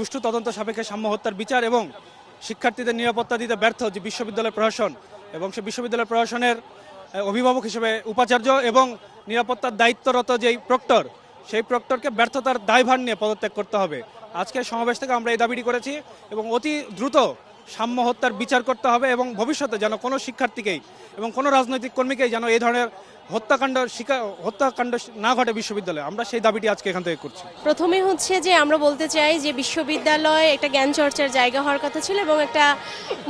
সুষ্ঠু তদন্ত সাপেক্ষে সাম্য হত্যার বিচার এবং শিক্ষার্থীদের নিরাপত্তা দিতে ব্যর্থ যে বিশ্ববিদ্যালয় প্রশাসন এবং সে বিশ্ববিদ্যালয় প্রশাসনের অভিভাবক হিসেবে উপাচার্য এবং নিরাপত্তার দায়িত্বরত যেই প্রক্টর, সেই প্রক্টরকে ব্যর্থতার দায়ভার নিয়ে পদত্যাগ করতে হবে। আজকের সমাবেশ থেকে আমরা এই দাবিটি করেছি এবং অতি দ্রুত সাম্য হত্যার বিচার করতে হবে এবং ভবিষ্যতে যেন কোনো শিক্ষার্থীকেই এবং কোনো রাজনৈতিক কর্মীকেই যেন এই ধরনের হত্যাকাণ্ড না ঘটে বিশ্ববিদ্যালয়ে, আমরা সেই দাবিটি আজকে এখান থেকে করছি। প্রথমে হচ্ছে যে আমরা বলতে চাই যে বিশ্ববিদ্যালয় একটা জ্ঞান চর্চার জায়গা হওয়ার কথা ছিল এবং একটা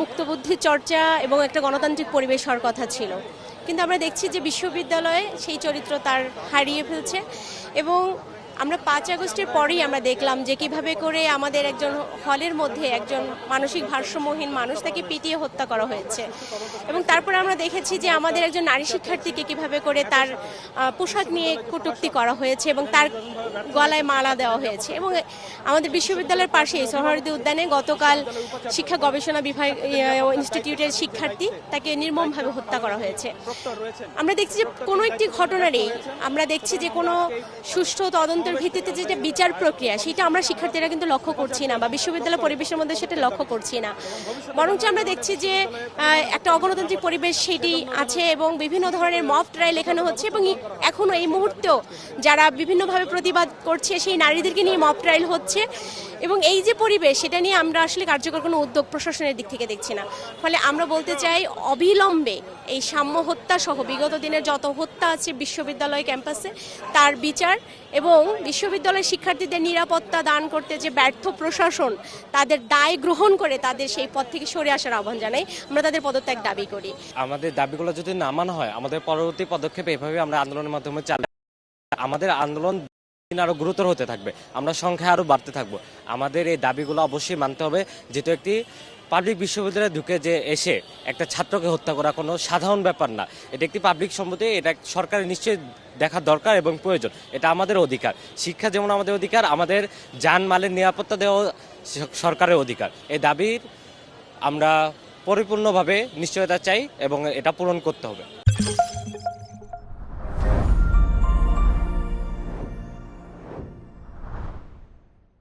মুক্তবুদ্ধি চর্চা এবং একটা গণতান্ত্রিক পরিবেশ হওয়ার কথা ছিল, কিন্তু আমরা দেখছি যে বিশ্ববিদ্যালয়ে সেই চরিত্র তার হারিয়ে ফেলছে। এবং আমরা 5 আগস্টের পরেই আমরা দেখলাম যে কিভাবে করে আমাদের একজন হলের মধ্যে একজন মানসিক ভারসাম্যহীন মানুষ তাকে পিটিয়ে হত্যা করা হয়েছে। এবং তারপরে আমরা দেখেছি যে আমাদের একজন নারী শিক্ষার্থীকে কিভাবে করে তার পোশাক নিয়ে কটূক্তি করা হয়েছে এবং তার গলায় মালা দেওয়া হয়েছে। এবং আমাদের বিশ্ববিদ্যালয়ের পাশেই সোহরাওয়ার্দী উদ্যানে গতকাল শিক্ষা গবেষণা বিভাগ ইনস্টিটিউটের শিক্ষার্থী তাকে নির্মমভাবে হত্যা করা হয়েছে। আমরা দেখছি যে কোনো একটি ঘটনারই আমরা দেখছি যে কোনো সুষ্ঠু তদন্ত ভিত্তিতে যেটা বিচার প্রক্রিয়া সেটা আমরা শিক্ষার্থীরা কিন্তু লক্ষ্য করছি না বা বিশ্ববিদ্যালয় পরিবেশের মধ্যে সেটা লক্ষ্য করছি না, বরঞ্চ আমরা দেখছি যে একটা অগণতান্ত্রিক পরিবেশ সেটি আছে এবং বিভিন্ন ধরনের মক ট্রায়াল এখানে হচ্ছে এবং এখনো এই মুহূর্তেও যারা বিভিন্নভাবে প্রতিবাদ করছে সেই নারীদেরকে নিয়ে মক ট্রায়াল হচ্ছে। এবং এই যে পরিবেশ সেটা নিয়ে আমরা আসলে কার্যকর কোনো উদ্যোগ প্রশাসনের দিক থেকে দেখছি না। ফলে আমরা বলতে চাই অবিলম্বে এই সাম্য হত্যা সহ বিগত দিনের যত হত্যা আছে বিশ্ববিদ্যালয় ক্যাম্পাসে তার বিচার এবং বিশ্ববিদ্যালয়ের শিক্ষার্থীদের নিরাপত্তা দান করতে যে ব্যর্থ প্রশাসন তাদের দায় গ্রহণ করে তাদের সেই পদ থেকে সরে আসার আহ্বান জানাই। আমরা তাদের পদত্যাগ দাবি করি। আমাদের দাবিগুলো যদি না মানা হয় আমাদের পরবর্তী পদক্ষেপ এভাবে আমরা আন্দোলনের মাধ্যমে চালাই। আমাদের আন্দোলন আরো গুরুতর হতে থাকবে, আমরা সংখ্যায় আরো বাড়তে থাকবো। আমাদের এই দাবিগুলো অবশ্যই মানতে হবে, যেহেতু একটি পাবলিক বিশ্ববিদ্যালয়ে ঢুকে যে এসে একটা ছাত্রকে হত্যা করা কোনো সাধারণ ব্যাপার না। এটা একটি পাবলিক সম্পত্তি, এটা সরকারের নিশ্চয়ই দেখা দরকার এবং প্রয়োজন। এটা আমাদের অধিকার, শিক্ষা যেমন আমাদের অধিকার, আমাদের জানমালের নিরাপত্তা দেওয়া সরকারের অধিকার। এই দাবির আমরা পরিপূর্ণভাবে নিশ্চয়তা চাই এবং এটা পূরণ করতে হবে।